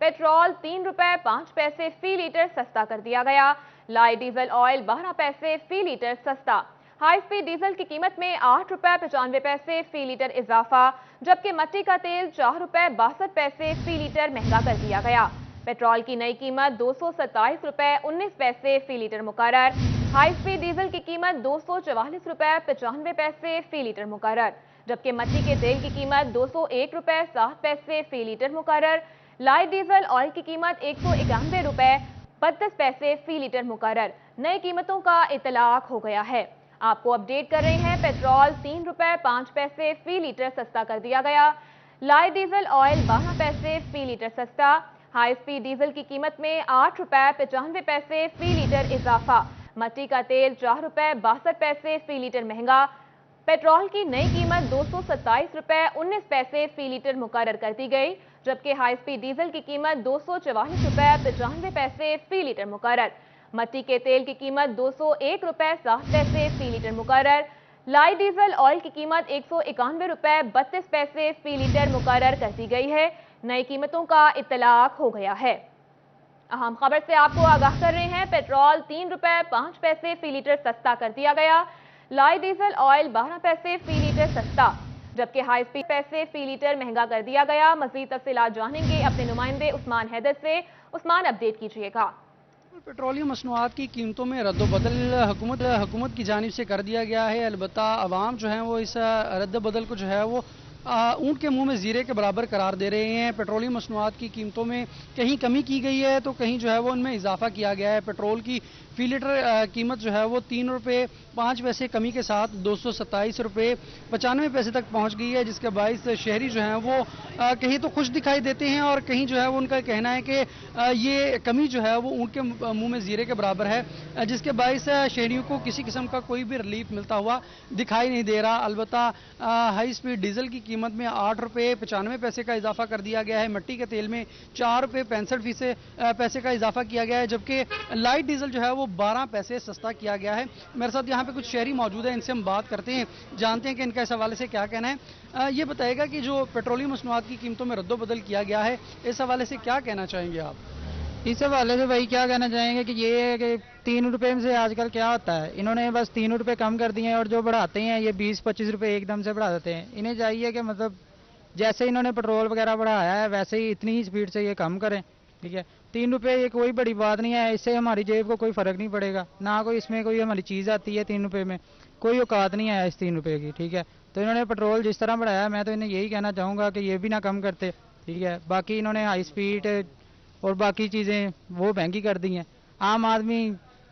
Petrol 3 रुपए 5 पैसे फी litre सस्ता कर दिया गया। लाइट डीजल ऑयल 12 पैसे फी लीटर सस्ता। हाई स्पीड डीजल की कीमत में 8 रुपए 95 पैसे फी लीटर इजाफा, जबकि मट्टी का तेल 4 रुपए 62 पैसे फी लीटर महंगा कर दिया गया। पेट्रोल की नई कीमत 227 रुपए 19 पैसे फी लीटर मुकर्रर। हाई स्पीड डीजल की कीमत 244 रुपए 95 पैसे फी लीटर मुकर्रर, जबकि मट्टी के तेल की कीमत 201 रुपए 60 पैसे फी लीटर मुकर्रर। लाइट डीजल ऑयल की कीमत 191 रुपए 32 पैसे फी लीटर मुकर्रर। नई कीमतों का इतलाक हो गया है। आपको अपडेट कर रहे हैं, पेट्रोल 3 रुपए 5 पैसे फी लीटर सस्ता कर दिया गया। लाइट डीजल ऑयल 12 पैसे फी लीटर सस्ता। हाई स्पीड डीजल की कीमत में 8 रुपए 95 पैसे फी लीटर इजाफा। मट्टी का तेल 4 रुपए 62 पैसे फी लीटर महंगा। पेट्रोल की नई कीमत 227 रुपए 19 पैसे फी लीटर मुकर्रर कर दी गई, जबकि हाई स्पीड डीजल की कीमत 244 रुपए 95 पैसे फी लीटर मुकर्रर। मट्टी के तेल की कीमत 201 रुपए 60 पैसे फी लीटर मुकर्रर। लाइट डीजल ऑयल की कीमत 191 रुपए 32 पैसे फी लीटर मुकर्रर कर दी गई है। नई कीमतों का इत्तलाक हो गया है। अहम खबर से आपको आगाह कर रहे हैं, पेट्रोल 3 रुपए 5 पैसे फी लीटर सस्ता कर दिया गया। लाइट डीजल ऑयल 12 पैसे फी लीटर सस्ता, जबकि हाई स्पीड पैसे फी लीटर महंगा कर दिया गया। मजीद तफसीलात जानेंगे अपने नुमाइंदे उस्मान हैदर से। उस्मान, अपडेट कीजिएगा। पेट्रोलियम मसनूआत की कीमतों में रद्द-बदल हुकूमत की जानिब से कर दिया गया है। अलबत्ता आवाम जो है वो इस रद्द-बदल को जो है वो ऊँट के मुंह में जीरे के बराबर करार दे रहे हैं। पेट्रोलियम मसनूआत की कीमतों में कहीं कमी की गई है तो कहीं जो है वो उनमें इजाफा किया गया है। पेट्रोल की फी लीटर कीमत जो है वो 3 रुपये 5 पैसे कमी के साथ 227 रुपये 95 पैसे तक पहुंच गई है, जिसके बाइस शहरी जो हैं वो कहीं तो खुश दिखाई देते हैं और कहीं जो है वो उनका कहना है कि ये कमी जो है वो ऊँट के मुंह में जीरे के बराबर है, जिसके बाइस शहरियों को किसी किस्म का कोई भी रिलीफ मिलता हुआ दिखाई नहीं दे रहा। अलबत्ता हाई स्पीड डीजल की कीमत में 8 रुपये 95 पैसे का इजाफा कर दिया गया है। मट्टी के तेल में 4 रुपये 65 पैसे का इजाफा किया गया है, जबकि लाइट डीजल जो है वो 12 पैसे सस्ता किया गया है। मेरे साथ यहाँ पे कुछ शहरी मौजूद है, इनसे हम बात करते हैं, जानते हैं कि इनका इस हवाले से क्या कहना है। ये बताएगा कि जो पेट्रोलियम मसनूआत की कीमतों में रद्दोबदल किया गया है, इस हवाले से क्या कहना चाहेंगे आप? इस हवाले से भाई क्या कहना चाहेंगे कि ये है कि 3 रुपये से आजकल क्या होता है, इन्होंने बस 3 रुपये कम कर दिए हैं और जो बढ़ाते हैं ये 20-25 रुपये एकदम से बढ़ा देते हैं। इन्हें चाहिए कि मतलब जैसे इन्होंने पेट्रोल वगैरह बढ़ाया है वैसे ही इतनी ही स्पीड से ये कम करें, ठीक है। 3 रुपये ये कोई बड़ी बात नहीं है, इससे हमारी जेब को कोई फ़र्क नहीं पड़ेगा, ना कोई इसमें कोई हमारी चीज़ आती है। 3 रुपये में कोई औकात नहीं है इस 3 रुपये की, ठीक है। तो इन्होंने पेट्रोल जिस तरह बढ़ाया, मैं तो इन्हें यही कहना चाहूँगा कि ये भी ना कम करते, ठीक है। बाकी इन्होंने हाई स्पीड और बाकी चीज़ें वो महंगी कर दी हैं। आम आदमी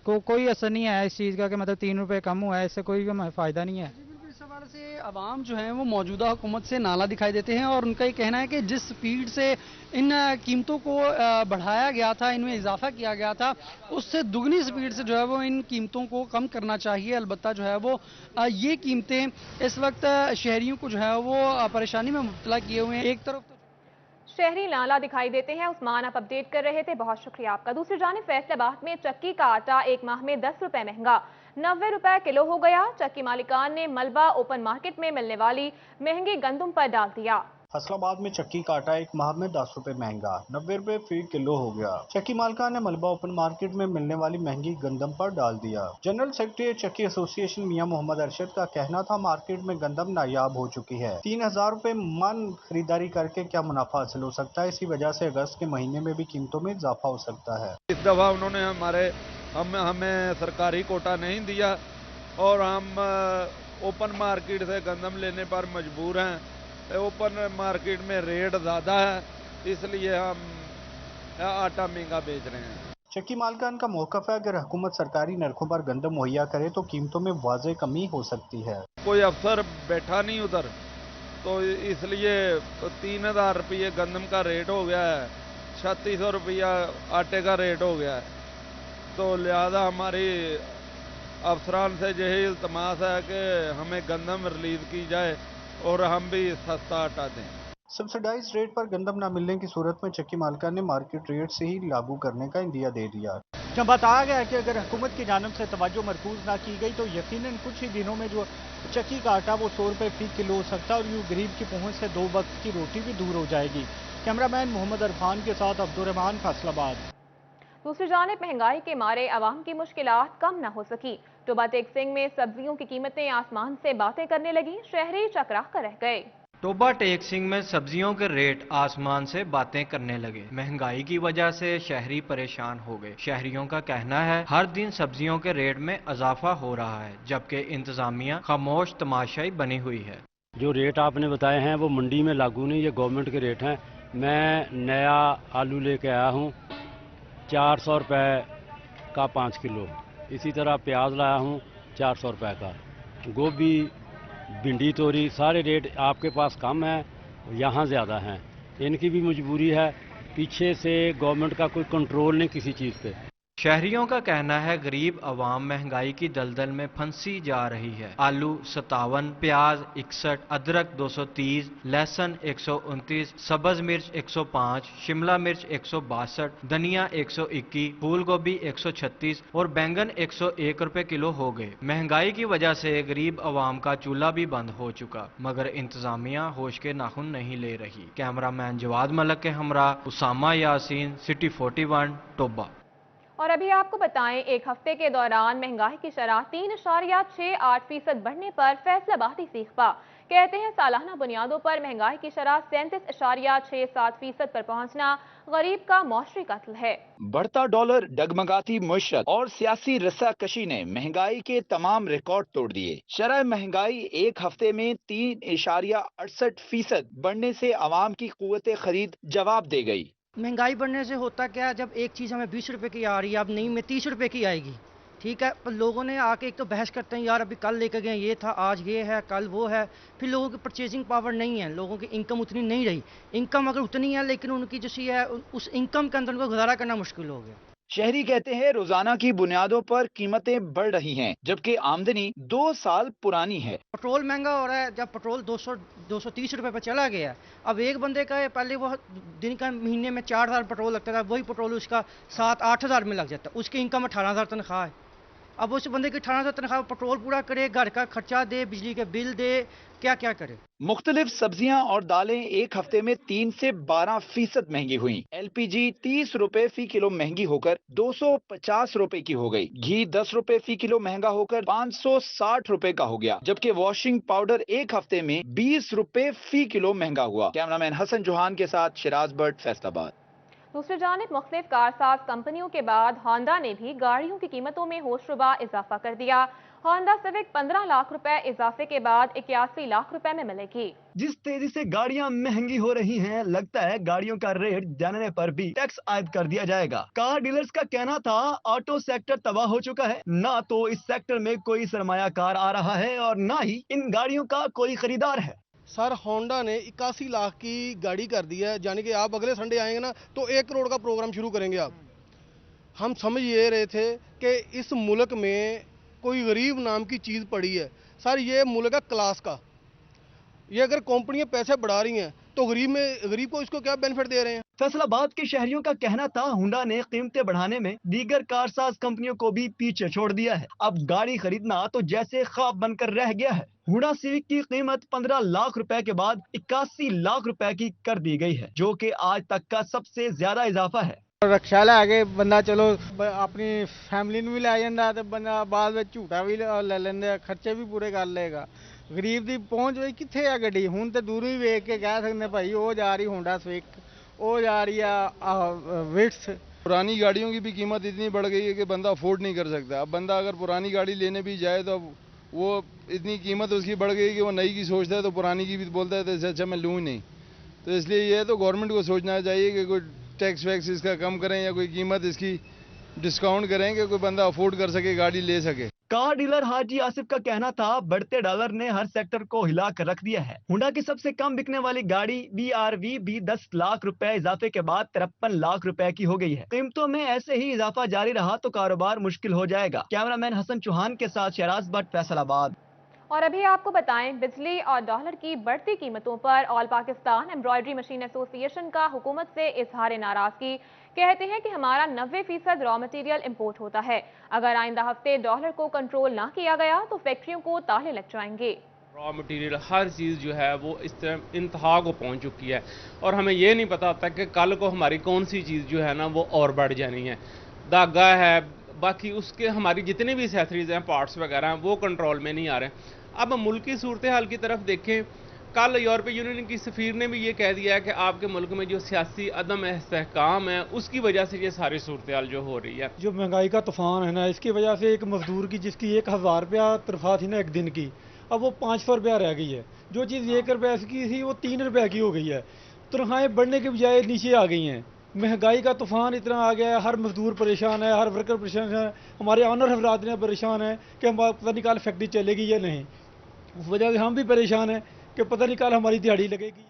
को कोई असर नहीं है इस चीज़ का कि मतलब 3 रुपये कम हुआ है, इससे कोई भी हमें फ़ायदा नहीं है। इस हवाले से आवाम जो है वो मौजूदा हुकूमत से नाला दिखाई देते हैं और उनका ये कहना है कि जिस स्पीड से इन कीमतों को बढ़ाया गया था, इनमें इजाफा किया गया था, उससे दुगनी स्पीड से जो है वो इन कीमतों को कम करना चाहिए। अलबत्ता जो है वो ये कीमतें इस वक्त शहरियों को जो है वो परेशानी में मुब्तला किए हुए हैं। एक तरफ शहरी नाला दिखाई देते हैं। उस्मान, आप अपडेट कर रहे थे, बहुत शुक्रिया आपका। दूसरी जानिब फैसलाबाद में चक्की का आटा एक माह में 10 रुपए महंगा, 90 रुपए किलो हो गया। चक्की मालिकान ने मलबा ओपन मार्केट में मिलने वाली महंगी गंदम पर डाल दिया। फैसलाबाद में चक्की का आटा एक माह में 10 रुपए महंगा, 90 रुपए फी किलो हो गया। चक्की मालिकान ने मलबा ओपन मार्केट में मिलने वाली महंगी गंदम पर डाल दिया। जनरल सेक्रेटरी चक्की एसोसिएशन मियां मोहम्मद अरशद का कहना था, मार्केट में गंदम नायाब हो चुकी है। 3000 रुपए मन खरीदारी करके क्या मुनाफा हासिल हो सकता है, इसी वजह से अगस्त के महीने में भी कीमतों में इजाफा हो सकता है। इस दफा उन्होंने हमें सरकारी कोटा नहीं दिया और हम ओपन मार्केट से गंदम लेने पर मजबूर हैं। ओपन मार्केट में रेट ज़्यादा है, इसलिए हम आटा महंगा बेच रहे हैं। चक्की मालिकान का मौक़िफ़ है, अगर हुकूमत सरकारी नरखों पर गंदम मुहैया करे तो कीमतों में वाज़ेह कमी हो सकती है। कोई अफसर बैठा नहीं उधर, तो इसलिए 3000 रुपये गंदम का रेट हो गया है, 3600 रुपया आटे का रेट हो गया है। तो लिहाजा हमारी अफसरान से यही इल्तमास है कि हमें गंदम रिलीज़ की जाए और हम भी सस्ता आटा दें। सब्सिडाइज रेट पर गंदम न मिलने की सूरत में चक्की मालिकान ने मार्केट रेट से ही लागू करने का इंदिया दे दिया। जब बताया गया कि अगर हुकूमत की जानिब से तवज्जो मरकूज ना की गई तो यकीनन कुछ ही दिनों में जो चक्की का आटा वो 100 रुपये फी किलो हो सकता है और यूँ गरीब की पहुँच से 2 वक्त की रोटी भी दूर हो जाएगी। कैमरामैन मोहम्मद अरफान के साथ अब्दुर्रहमान फैसलाबाद। दूसरी जानिब महंगाई के मारे आवाम की मुश्किलात कम न हो सकी। टोबा टेक सिंह में सब्जियों की कीमतें आसमान से बातें करने लगी, शहरी चकरा कर रह गए। टोबा टेक सिंह में सब्जियों के रेट आसमान से बातें करने लगे। महंगाई की वजह से शहरी परेशान हो गए। शहरियों का कहना है हर दिन सब्जियों के रेट में इजाफा हो रहा है, जबकि इंतजामिया खामोश तमाशाई बनी हुई है। जो रेट आपने बताए हैं वो मंडी में लागू नहीं, ये गवर्नमेंट के रेट हैं। मैं नया आलू लेके आया हूँ 400 रुपये का 5 किलो। इसी तरह प्याज लाया हूँ 400 रुपये का। गोभी, भिंडी, तोरी सारे रेट आपके पास कम है, यहाँ ज़्यादा हैं। इनकी भी मजबूरी है, पीछे से गवर्नमेंट का कोई कंट्रोल नहीं किसी चीज़ पे। शहरियों का कहना है गरीब आवाम महंगाई की दलदल में फंसी जा रही है। आलू 57, प्याज 61, अदरक 230, लहसुन 129, सब्ज मिर्च 105, शिमला मिर्च 162, धनिया 121, फूल गोभी 136 और बैंगन 101 रुपए किलो हो गए। महंगाई की वजह से गरीब आवाम का चूल्हा भी बंद हो चुका, मगर इंतजामिया होश के नाखुन नहीं ले रही। कैमरामैन जवाद मलक के हमरा उसामा यासीन, सिटी 41, टोबा। और अभी आपको बताएं, एक हफ्ते के दौरान महंगाई की शरह 3.68% बढ़ने पर फैसलाबादी सीखपा कहते हैं सालाना बुनियादों पर महंगाई की शरह 37.67% पर पहुंचना गरीब का मौशरी कत्ल है। बढ़ता डॉलर, डगमगाती मुशरत और सियासी रस्साकशी ने महंगाई के तमाम रिकॉर्ड तोड़ दिए। शरह महंगाई एक हफ्ते में 3.68% बढ़ने से आवाम की कुव्वत खरीद जवाब दे गई। महंगाई बढ़ने से होता क्या है, जब एक चीज़ हमें 20 रुपए की आ रही है, अब नहीं में 30 रुपए की आएगी। ठीक है, पर लोगों ने आके एक तो बहस करते हैं, यार अभी कल लेकर गए ये था, आज ये है, कल वो है। फिर लोगों की परचेजिंग पावर नहीं है, लोगों की इनकम उतनी नहीं रही। इनकम अगर उतनी है लेकिन उनकी जैसी है, उस इनकम के अंदर उनको गुजारा करना मुश्किल हो गया। शहरी कहते हैं रोजाना की बुनियादों पर कीमतें बढ़ रही हैं, जबकि आमदनी 2 साल पुरानी है। पेट्रोल महंगा हो रहा है, जब पेट्रोल 230 रुपए पर चला गया है, अब एक बंदे का पहले वो दिन का महीने में 4000 पेट्रोल लगता था, वही पेट्रोल उसका 7-8 हज़ार में लग जाता। उसकी इनकम 18,000 तनख्वाह है। अब उस बंदे की 18,000 तनख्वाह पेट्रोल पूरा करे, घर का खर्चा दे, बिजली के बिल दे, क्या क्या करे। मुख्तलिफ सब्जियां और दालें एक हफ्ते में 3 से 12% महंगी हुई। LPG 30 रुपए फी किलो महंगी होकर 250 रुपए की हो गई। घी 10 रुपए फी किलो महंगा होकर 560 रुपए का हो गया, जबकि वॉशिंग पाउडर एक हफ्ते में 20 रुपए फी किलो महंगा हुआ। कैमरामैन हसन जोहान के साथ शिराज भट्ट, फैसलाबाद। दूसरी जानिब मुख्तलिफ कारसाज कंपनियों के बाद होंडा ने भी गाड़ियों की कीमतों में होशरुबा इजाफा कर दिया। होंडा सिविक 15 लाख रुपए इजाफे के बाद 81 लाख रुपए में मिलेगी। जिस तेजी से गाड़ियां महंगी हो रही हैं, लगता है गाड़ियों का रेट जानने पर भी टैक्स आयद कर दिया जाएगा। कार डीलर्स का कहना था ऑटो सेक्टर तबाह हो चुका है, ना तो इस सेक्टर में कोई सरमायाकार आ रहा है और ना ही इन गाड़ियों का कोई खरीदार है। सर होंडा ने 81 लाख की गाड़ी कर दी है, यानी कि आप अगले संडे आएंगे ना तो 1 करोड़ का प्रोग्राम शुरू करेंगे आप। हम समझ ये रहे थे कि इस मुल्क में कोई गरीब नाम की चीज़ पड़ी है। सर ये मुल्क है क्लास का, ये अगर कंपनियां पैसे बढ़ा रही हैं तो गरीब को इसको क्या बेनिफिट दे रहे हैं। फैसलाबाद के शहरियों का कहना था होंडा ने कीमतें बढ़ाने में दीगर कारसाज कंपनियों को भी पीछे छोड़ दिया है। अब गाड़ी खरीदना तो जैसे ख्वाब बनकर रह गया है। होंडा सिविक की कीमत 15 लाख रुपए के बाद 81 लाख रुपए की कर दी गई है, जो कि आज तक का सबसे ज्यादा इजाफा है। रक्षा लैके बंदा चलो अपनी फैमिली भी लै जांदा ते बंदा बाद में झूठा भी ले लेंदे, खर्चे भी पूरे कर लेगा। गरीब की पहुंच बई कित्थे आ गड्डी, हुण ते दूरों ही वेख के कह सकते भाई वो जा रही होंडा सिविक, वो जा रही है विट्स। पुरानी गाड़ियों की भी कीमत इतनी बढ़ गई है कि बंदा अफोर्ड नहीं कर सकता। अब बंदा अगर पुरानी गाड़ी लेने भी जाए तो वो इतनी कीमत उसकी बढ़ गई कि वो नई की सोचता है तो पुरानी की भी बोलता है तो अच्छा मैं लूँ ही नहीं। तो इसलिए ये तो गवर्नमेंट को सोचना चाहिए कि कोई टैक्स वैक्स इसका कम करें या कोई कीमत इसकी डिस्काउंट करें कि कोई बंदा अफोर्ड कर सके, गाड़ी ले सके। कार डीलर हाजी आसिफ का कहना था बढ़ते डॉलर ने हर सेक्टर को हिला कर रख दिया है। होंडा की सबसे कम बिकने वाली गाड़ी BRV भी 10 लाख रुपए इजाफे के बाद 53 लाख रुपए की हो गई है। कीमतों में ऐसे ही इजाफा जारी रहा तो कारोबार मुश्किल हो जाएगा। कैमरामैन हसन चौहान के साथ शिराज भट्ट, फैसलाबाद। और अभी आपको बताएं, बिजली और डॉलर की बढ़ती कीमतों पर all Pakistan embroidery machine association का हुकूमत से इजहार नाराजगी। कहते हैं कि हमारा 90% रॉ मटेरियल इंपोर्ट होता है। अगर आइंदा हफ्ते डॉलर को कंट्रोल ना किया गया तो फैक्ट्रियों को ताले लग जाएंगे। را مٹیریل ہر چیز جو ہے وہ اس طرح انتہا کو پہنچ چکی ہے اور ہمیں یہ نہیں پتا ہوتا کہ کل کو ہماری کون سی چیز جو ہے نا وہ اور بڑھ جانی ہے. دھاگا ہے، باقی اس کے ہماری جتنے بھی ایکسیسریز ہیں، پارٹس وغیرہ ہیں، وہ کنٹرول میں نہیں آ رہے ہیں. اب ملکی صورتحال کی طرف دیکھیں، کل یورپی یونین کی سفیر نے بھی یہ کہہ دیا ہے کہ آپ کے ملک میں جو سیاسی عدم استحکام ہے اس کی وجہ سے یہ ساری صورتحال جو ہو رہی ہے. جو مہنگائی کا طوفان ہے نا، اس کی وجہ سے ایک مزدور کی جس کی 1000 روپیہ تنخواہ تھی نا ایک دن کی، اب وہ 500 روپیہ رہ گئی ہے. جو چیز 1 روپے کی تھی وہ 3 روپے کی ہو گئی ہے. تنخواہیں بڑھنے کے بجائے نیچے آ گئی ہیں. مہنگائی کا طوفان اتنا آ گیا ہے، ہر مزدور پریشان ہے، ہر ورکر پریشان ہے، ہمارے آنر حضرات نے پریشان ہیں کہ ہم پتہ نہیں کل فیکٹری چلے گی یا نہیں. اس وجہ سے ہم بھی پریشان ہیں کہ پتہ نہیں کل ہماری دیہڑی لگے گی.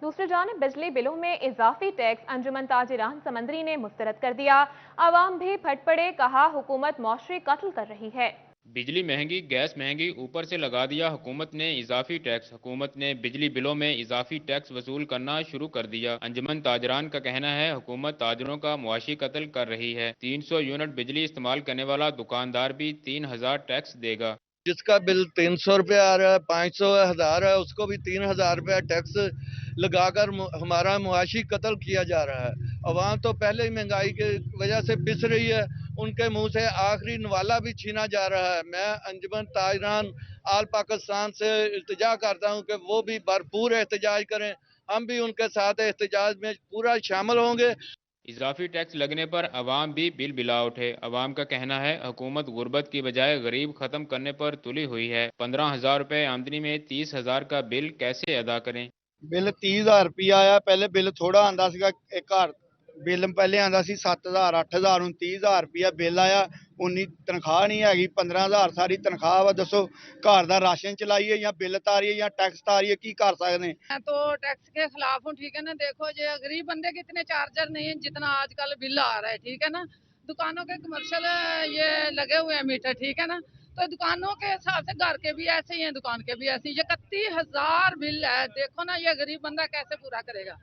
دوسری جانب بجلی بلوں میں اضافی ٹیکس انجمن تاجران سمندری نے مسترد کر دیا. عوام بھی پھٹ پڑے، کہا حکومت معاشی قتل کر رہی ہے. بجلی مہنگی، گیس مہنگی، اوپر سے لگا دیا حکومت نے اضافی ٹیکس. حکومت نے بجلی بلوں میں اضافی ٹیکس وصول کرنا شروع کر دیا. انجمن تاجران کا کہنا ہے حکومت تاجروں کا معاشی قتل کر رہی ہے. 300 یونٹ بجلی استعمال کرنے والا دکاندار بھی 3000 ٹیکس دے گا. جس کا بل 300 روپے آ رہا ہے، 500 1000 ہے، اس کو بھی 3000 روپے ٹیکس لگا کر ہمارا معاشی قتل کیا جا رہا ہے. عوام تو پہلے ہی مہنگائی کی وجہ سے پس رہی ہے، ان کے منہ سے آخری نوالا بھی چھینا جا رہا ہے. میں انجمن تاجران آل پاکستان سے التجا کرتا ہوں کہ وہ بھی بھرپور احتجاج کریں، ہم بھی ان کے ساتھ احتجاج میں پورا شامل ہوں گے. اضافی ٹیکس لگنے پر عوام بھی بل بلا اٹھے. عوام کا کہنا ہے حکومت غربت کی بجائے غریب ختم کرنے پر تلی ہوئی ہے. 15,000 روپے آمدنی میں 30,000 کا بل کیسے ادا کریں؟ بل 30,000 روپیہ آیا. پہلے بل تھوڑا آندا سی ایک گھر بل پہلے آندا سی 7,000 8,000 ਹੁਣ 30,000 ਰੁਪਿਆ ਬਿੱਲ ਆਇਆ. ਉਨੀ ਤਨਖਾਹ ਨਹੀਂ ਹੈਗੀ, 15,000 ਸਾਰੀ ਤਨਖਾਹ ਵਾ. ਦੱਸੋ ਘਰ ਦਾ ਰਾਸ਼ਨ ਚਲਾਈਏ ਜਾਂ ਬਿੱਲ ਤਾਰੀਏ ਜਾਂ ਟੈਕਸ ਤਾਰੀਏ, ਕੀ ਕਰ ਸਕਦੇ हैं? मैं तो टैक्स के खिलाफ हूँ, ठीक है ना. देखो जो गरीब बंदे के इतने चार्जर नहीं है जितना आजकल बिल आ रहा है, ठीक है ना. दुकानों के कमर्शियल ये लगे हुए हैं मीटर, ठीक है ना. तो दुकानों के हिसाब से घर के भी ऐसे ही हैं, दुकान के भी ऐसे ही. 31,000 बिल है, देखो ना, ये गरीब बंदा कैसे पूरा करेगा.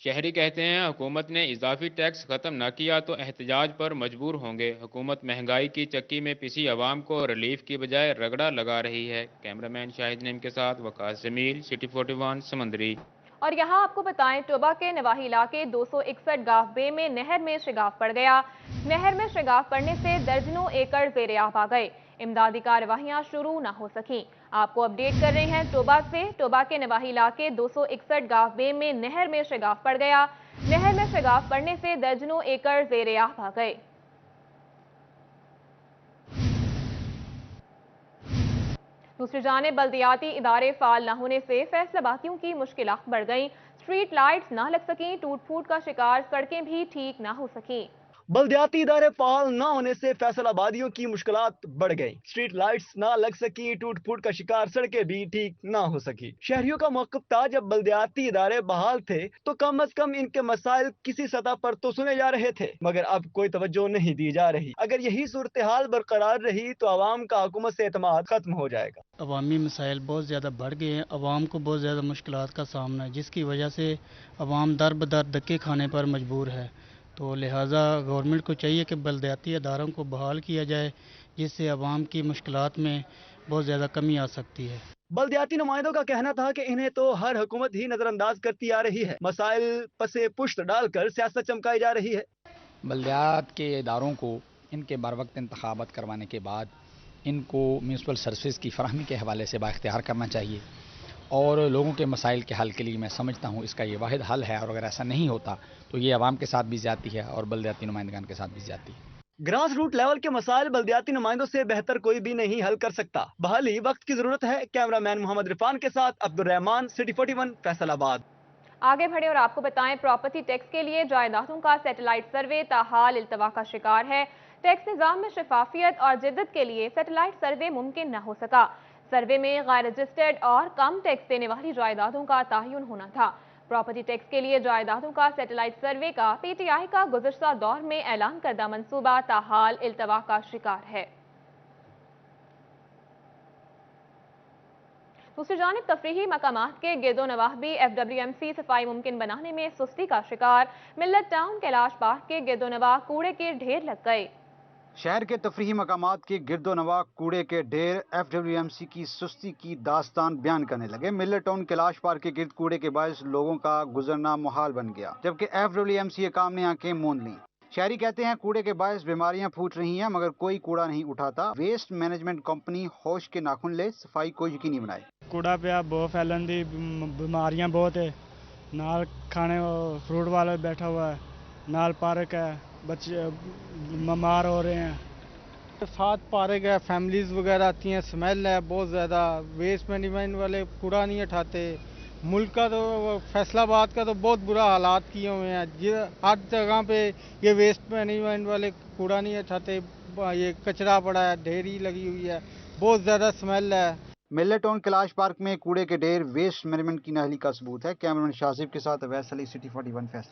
شہری کہتے ہیں حکومت نے اضافی ٹیکس ختم نہ کیا تو احتجاج پر مجبور ہوں گے. حکومت مہنگائی کی چکی میں پسی عوام کو ریلیف کی بجائے رگڑا لگا رہی ہے. کیمرامین شاہد نعیم کے ساتھ وقاص جمیل، سٹی 41 سمندری. اور یہاں آپ کو بتائیں ٹوبا کے نواحی علاقے 261 گاف بے میں نہر میں شگاف پڑ گیا. نہر میں شگاف پڑنے سے درجنوں ایکڑ زیر آب آ گئے. امدادی کارروائیاں شروع نہ ہو سکیں. آپ کو اپڈیٹ کر رہے ہیں ٹوبا سے. ٹوبا کے نواحی علاقے 261 گاف بے میں نہر میں شگاف پڑ گیا. نہر میں شگاف پڑنے سے درجنوں ایکڑ زیر آب آ گئے. دوسری جانب بلدیاتی ادارے فعال نہ ہونے سے فیصل آبادیوں کی مشکلات بڑھ گئیں. اسٹریٹ لائٹس نہ لگ سکیں، ٹوٹ پھوٹ کا شکار سڑکیں بھی ٹھیک نہ ہو سکیں. بلدیاتی ادارے فعال نہ ہونے سے فیصل آبادیوں کی مشکلات بڑھ گئیں. اسٹریٹ لائٹس نہ لگ سکی، ٹوٹ پھوٹ کا شکار سڑکیں بھی ٹھیک نہ ہو سکی. شہریوں کا موقف تھا جب بلدیاتی ادارے بحال تھے تو کم از کم ان کے مسائل کسی سطح پر تو سنے جا رہے تھے، مگر اب کوئی توجہ نہیں دی جا رہی. اگر یہی صورتحال برقرار رہی تو عوام کا حکومت سے اعتماد ختم ہو جائے گا. عوامی مسائل بہت زیادہ بڑھ گئے ہیں. عوام کو بہت زیادہ مشکلات کا سامنا ہے، جس کی وجہ سے عوام در بدر دھکے کھانے پر مجبور ہے. تو لہٰذا گورنمنٹ کو چاہیے کہ بلدیاتی اداروں کو بحال کیا جائے، جس سے عوام کی مشکلات میں بہت زیادہ کمی آ سکتی ہے. بلدیاتی نمائندوں کا کہنا تھا کہ انہیں تو ہر حکومت ہی نظر انداز کرتی آ رہی ہے. مسائل پسے پشت ڈال کر سیاست چمکائی جا رہی ہے. بلدیات کے اداروں کو ان کے بر وقت انتخابات کروانے کے بعد ان کو میونسپل سروسز کی فراہمی کے حوالے سے بااختیار کرنا چاہیے، اور لوگوں کے مسائل کے حل کے لیے میں سمجھتا ہوں اس کا یہ واحد حل ہے. اور اگر ایسا نہیں ہوتا تو یہ عوام کے ساتھ بھی زیادتی ہے اور بلدیاتی نمائندگان کے ساتھ بھی زیادتی ہے. گراس روٹ لیول کے مسائل بلدیاتی نمائندوں سے بہتر کوئی بھی نہیں حل کر سکتا. بحالی وقت کی ضرورت ہے. کیمرامین محمد عرفان کے ساتھ عبدالرحمان، سٹی 41 فیصل آباد. آگے بڑھے اور آپ کو بتائیں پراپرٹی ٹیکس کے لیے جائیدادوں کا سیٹلائٹ سروے تاحال التوا کا شکار ہے. ٹیکس نظام میں شفافیت اور جدت کے لیے سیٹلائٹ سروے ممکن نہ ہو سکا. سروے میں غیر رجسٹرڈ اور کم ٹیکس دینے والی جائیدادوں کا تعین ہونا تھا. پراپرٹی ٹیکس کے لیے جائیدادوں کا سیٹلائٹ سروے کا پی ٹی آئی کا گزشتہ دور میں اعلان کردہ منصوبہ تاحال التوا کا شکار ہے. دوسری جانب تفریحی مقامات کے گرد و نواح بھی FWMC صفائی ممکن بنانے میں سستی کا شکار. ملت ٹاؤن کیلاش پارک کے گرد و نواح کوڑے کے ڈھیر لگ گئے. شہر کے تفریحی مقامات کے گرد و نواح کوڑے کے ڈھیر FWMC کی سستی کی داستان بیان کرنے لگے۔ ملر ٹاؤن کیلاش پارک کے گرد کوڑے کے باعث لوگوں کا گزرنا محال بن گیا، جبکہ FWMC حکام نے آنکھیں موند لیں۔ شہری کہتے ہیں کوڑے کے باعث بیماریاں پھوٹ رہی ہیں مگر کوئی کوڑا نہیں اٹھاتا۔ ویسٹ مینجمنٹ کمپنی ہوش کے ناخن لے صفائی کو یقینی بنائے۔ کوڑا پیا بہت پھیلن دی بیماریاں بہت ہے، نال کھانے فروٹ والا بیٹھا ہوا ہے، نال پارک ہے، بچے بیمار ہو رہے ہیں۔ ساتھ پارک ہے، فیملیز وغیرہ آتی ہیں، سمیل ہے بہت زیادہ، ویسٹ مینجمنٹ والے کوڑا نہیں اٹھاتے۔ ملک کا تو فیصل آباد کا تو بہت برا حالات کیے ہوئے ہیں، ہر جگہ پہ یہ ویسٹ مینجمنٹ والے کوڑا نہیں اٹھاتے، یہ کچرا پڑا ہے، ڈھیری لگی ہوئی ہے، بہت زیادہ سمیل ہے۔ ملر ٹاؤن کیلاش پارک میں کوڑے کے ڈھیر ویسٹ مینجمنٹ کی نااہلی کا ثبوت ہے۔ کیمرمین شاذب کے ساتھ اویس علی، سٹی 41 فیصلہ۔